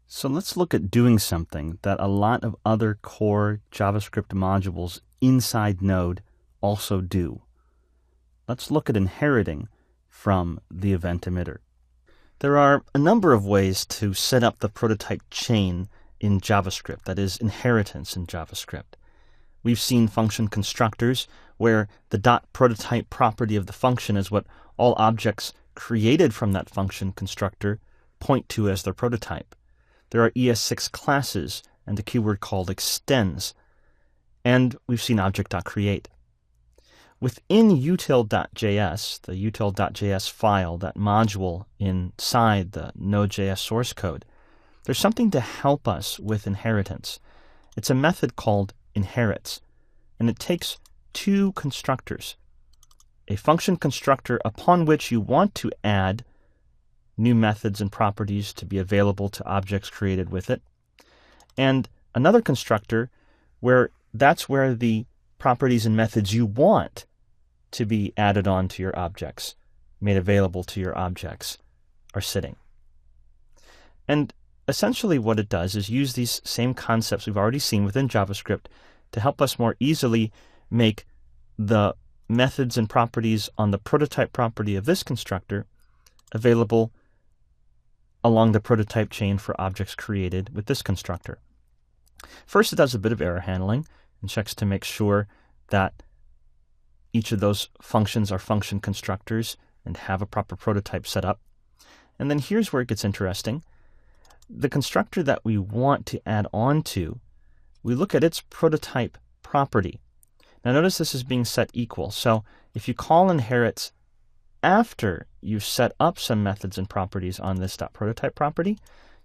So let's look at doing something that a lot of other core JavaScript modules inside Node also do. Let's look at inheriting from the event emitter. There are a number of ways to set up the prototype chain in JavaScript, that is, inheritance in JavaScript. We've seen function constructors where the .prototype property of the function is what all objects created from that function constructor point to as their prototype. There are ES6 classes and a keyword called extends. And we've seen object.create. Within util.js, the util.js file, that module inside the Node.js source code, there's something to help us with inheritance. It's a method called inherits, and it takes two constructors. A function constructor upon which you want to add new methods and properties to be available to objects created with it, and another constructor where that's where the properties and methods you want to be added on to your objects, made available to your objects, are sitting. And essentially what it does is use these same concepts we've already seen within JavaScript to help us more easily make the methods and properties on the prototype property of this constructor available along the prototype chain for objects created with this constructor. First, it does a bit of error handling and checks to make sure that each of those functions are function constructors and have a proper prototype set up. And then here's where it gets interesting. The constructor that we want to add on to, we look at its prototype property. Now notice this is being set equal. So if you call inherits after you've set up some methods and properties on this .prototype property,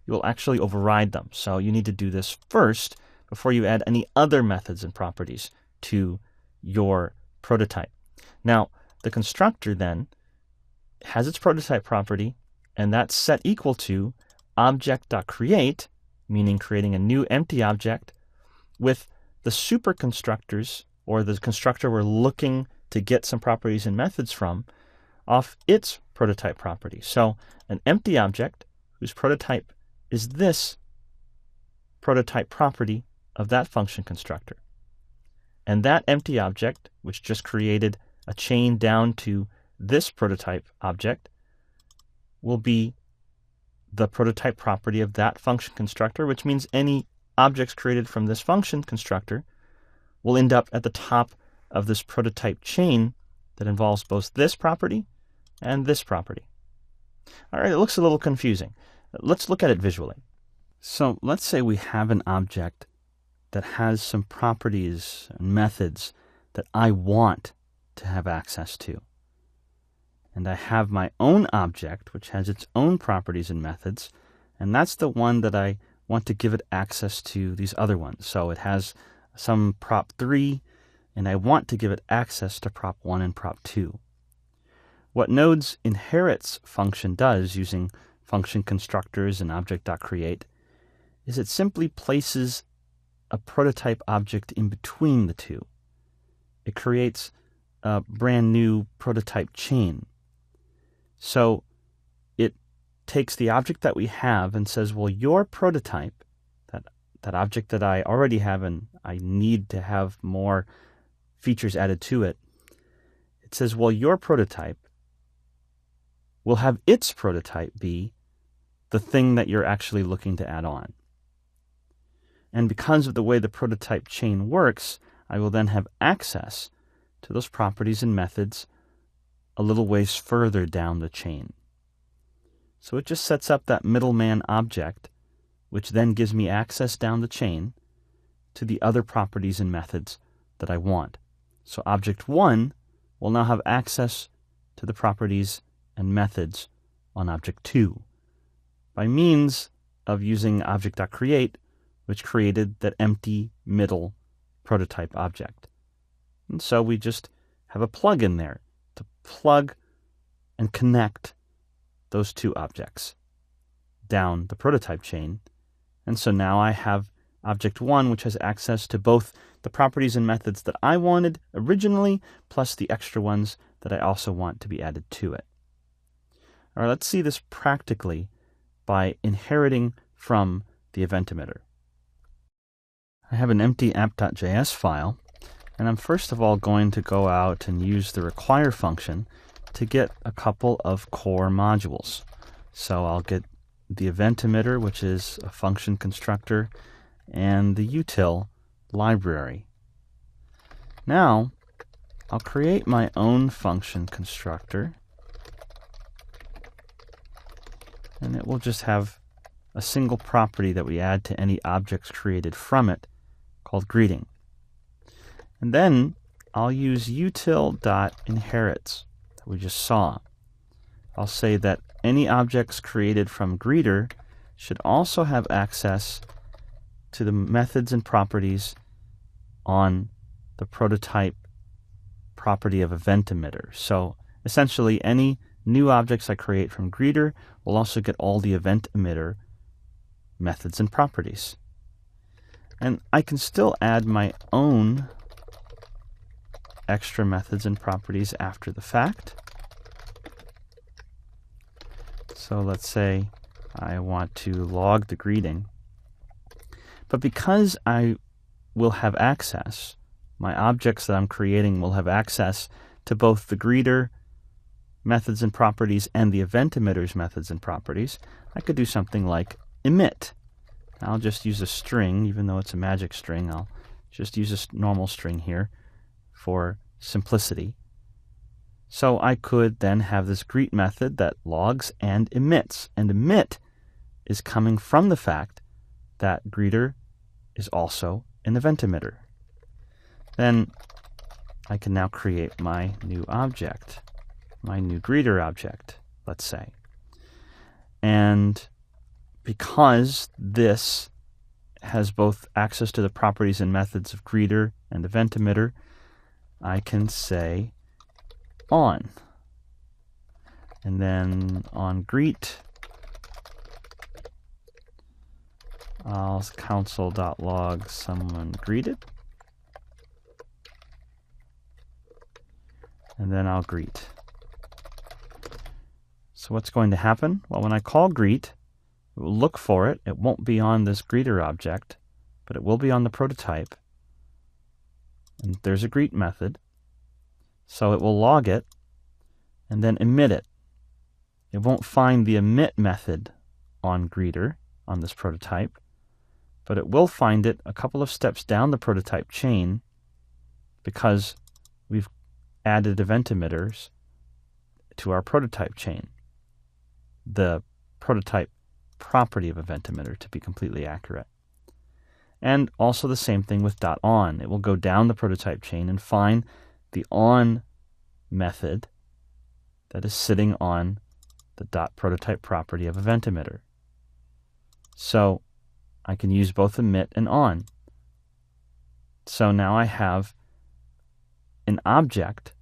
you will actually override them. So you need to do this first before you add any other methods and properties to your prototype. Now, the constructor then has its prototype property, and that's set equal to object.create, meaning creating a new empty object, with the super constructors, or the constructor we're looking to get some properties and methods from, off its prototype property. So an empty object whose prototype is this prototype property of that function constructor. And that empty object, which just created a chain down to this prototype object, will be the prototype property of that function constructor, which means any objects created from this function constructor will end up at the top of this prototype chain that involves both this property and this property. All right, it looks a little confusing. Let's look at it visually. So let's say we have an object that has some properties and methods that I want to have access to. And I have my own object, which has its own properties and methods, and that's the one that I want to give it access to these other ones. So it has some prop 3, and I want to give it access to prop 1 and prop 2. What Node's inherits function does, using function constructors and object.create, is it simply places a prototype object in between the two. It creates a brand new prototype chain. So it takes the object that we have and says, well, your prototype, that object that I already have and I need to have more features added to it, it says, well, your prototype will have its prototype be the thing that you're actually looking to add on. And because of the way the prototype chain works, I will then have access to those properties and methods a little ways further down the chain. So it just sets up that middleman object, which then gives me access down the chain to the other properties and methods that I want. So object 1 will now have access to the properties and methods on object 2 by means of using object.create, which created that empty middle prototype object. And so we just have a plug in there to plug and connect those two objects down the prototype chain. And so now I have object 1, which has access to both the properties and methods that I wanted originally, plus the extra ones that I also want to be added to it. All right, let's see this practically by inheriting from the event emitter. I have an empty app.js file, and I'm first of all going to go out and use the require function to get a couple of core modules. So I'll get the event emitter, which is a function constructor, and the util library. Now, I'll create my own function constructor, and it will just have a single property that we add to any objects created from it called greeting. And then I'll use util.inherits that we just saw. I'll say that any objects created from greeter should also have access to the methods and properties on the prototype property of event emitter. So essentially, any new objects I create from greeter will also get all the event emitter methods and properties. And I can still add my own extra methods and properties after the fact. So let's say I want to log the greeting. But because I will have access, my objects that I'm creating will have access to both the greeter methods and properties and the event emitter's methods and properties, I could do something like emit. I'll just use a string, even though it's a magic string. I'll just use a normal string here for simplicity. So I could then have this greet method that logs and emits. And emit is coming from the fact that greeter is also an event emitter. Then I can now create my new object, my new greeter object, let's say. And because this has both access to the properties and methods of greeter and event emitter, I can say on. And then on greet, I'll console.log someone greeted. And then I'll greet. So what's going to happen? Well, when I call greet, it will look for it. It won't be on this greeter object, but it will be on the prototype. And there's a greet method. So it will log it and then emit it. It won't find the emit method on greeter on this prototype, but it will find it a couple of steps down the prototype chain because we've added event emitters to our prototype chain. The prototype property of event emitter, to be completely accurate. And also the same thing with .on. It will go down the prototype chain and find the on method that is sitting on the .prototype property of event emitter. So I can use both emit and on. So now I have an object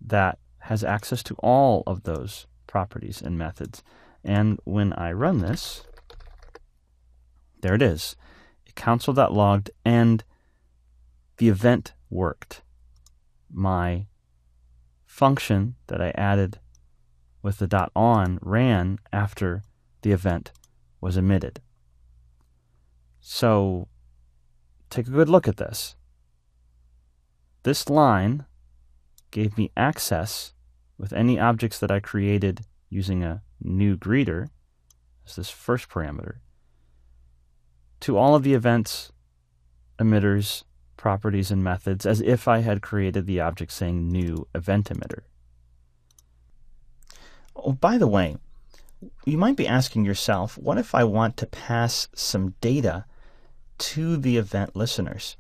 that has access to all of those properties and methods. And when I run this, there it is. Console.logged and the event worked. My function that I added with the .on ran after the event was emitted. So take a good look at this. This line gave me access with any objects that I created using a new greeter, as this first parameter, to all of the events, emitters, properties, and methods as if I had created the object saying new event emitter. Oh, by the way, you might be asking yourself, what if I want to pass some data to the event listeners?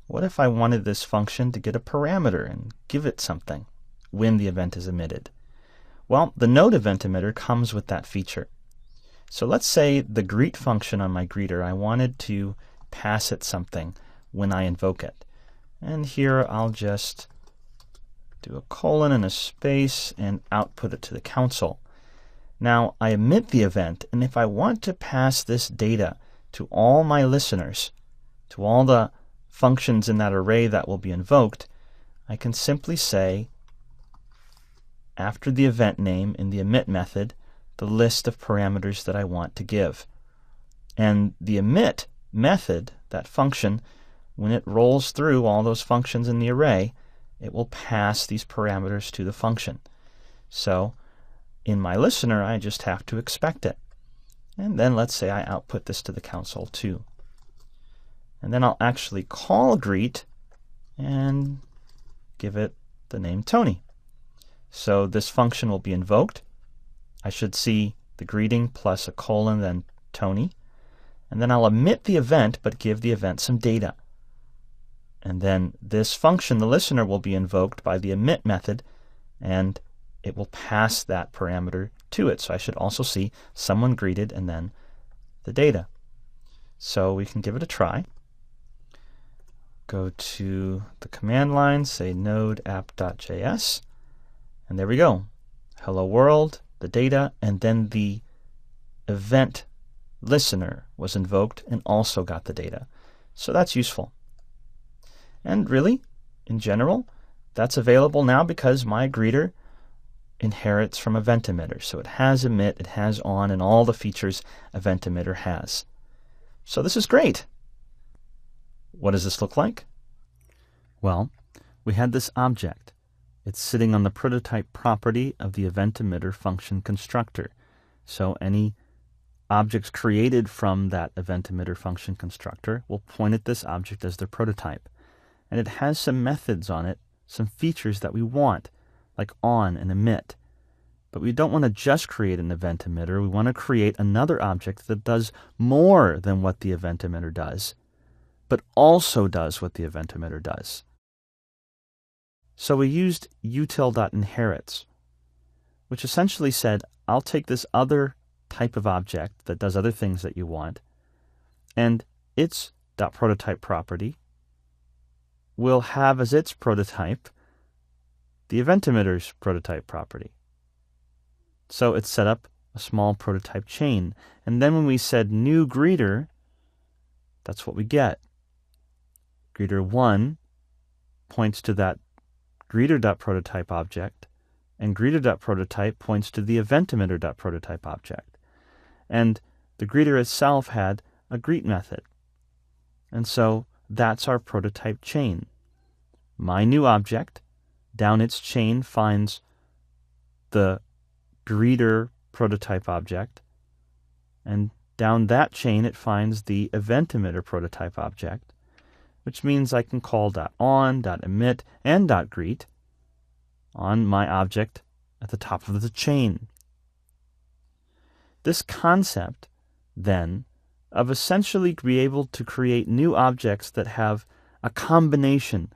What if I wanted this function to get a parameter and give it something when the event is emitted? Well, the node event emitter comes with that feature. So let's say the greet function on my greeter, I wanted to pass it something when I invoke it. And here I'll just do a colon and a space and output it to the console. Now I emit the event, and if I want to pass this data to all my listeners, to all the functions in that array that will be invoked, I can simply say, after the event name in the emit method, the list of parameters that I want to give. And the emit method, that function, when it rolls through all those functions in the array, it will pass these parameters to the function. So in my listener, I just have to expect it. And then let's say I output this to the console too. And then I'll actually call greet and give it the name Tony. So this function will be invoked. I should see the greeting plus a colon, then Tony. And then I'll emit the event, but give the event some data. And then this function, the listener, will be invoked by the emit method, and it will pass that parameter to it. So I should also see someone greeted and then the data. So we can give it a try. Go to the command line, say node app.js, and there we go. Hello world, the data, and then the event listener was invoked and also got the data. So that's useful. And really, in general, that's available now because my greeter inherits from event emitter. So it has emit, it has on, and all the features event emitter has. So this is great. What does this look like? Well, we had this object. It's sitting on the prototype property of the event emitter function constructor. So any objects created from that event emitter function constructor will point at this object as their prototype. And it has some methods on it, some features that we want, like on and emit. But we don't want to just create an event emitter. We want to create another object that does more than what the event emitter does, but also does what the event emitter does. So we used util.inherits, which essentially said, I'll take this other type of object that does other things that you want, and its .prototype property will have as its prototype the event emitter's prototype property. So it set up a small prototype chain. And then when we said new greeter, that's what we get. Greeter1 points to that greeter.prototype object, and greeter.prototype points to the event emitter.prototype object. And the greeter itself had a greet method. And so that's our prototype chain. My new object, down its chain, finds the greeter prototype object, and down that chain it finds the event emitter prototype object, which means I can call .on, .emit, and .greet on my object at the top of the chain. This concept, then, of essentially be able to create new objects that have a combination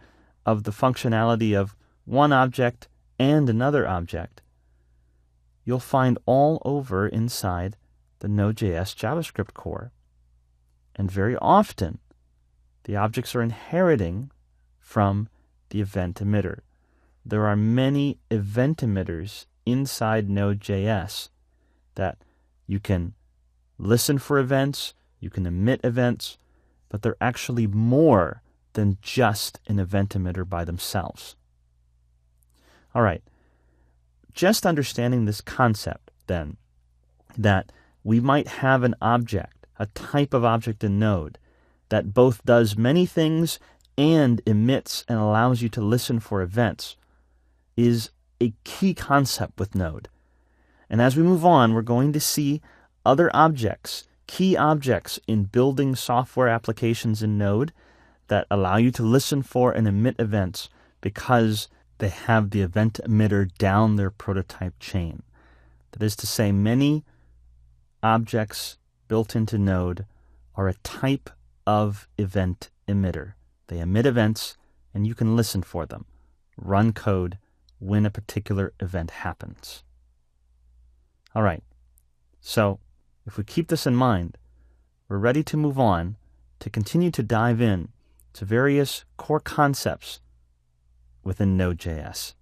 of the functionality of one object and another object, you'll find all over inside the Node.js JavaScript core. And very often, the objects are inheriting from the event emitter. There are many event emitters inside Node.js that you can listen for events, you can emit events, but they're actually more than just an event emitter by themselves. All right, just understanding this concept, then, that we might have an object, a type of object in Node, that both does many things and emits and allows you to listen for events, is a key concept with Node. And as we move on, we're going to see other objects, key objects in building software applications in Node that allow you to listen for and emit events because they have the event emitter down their prototype chain. That is to say, many objects built into Node are a type of event emitter. They emit events, and you can listen for them, run code when a particular event happens. All right, so if we keep this in mind, we're ready to move on to continue to dive in to various core concepts within Node.js.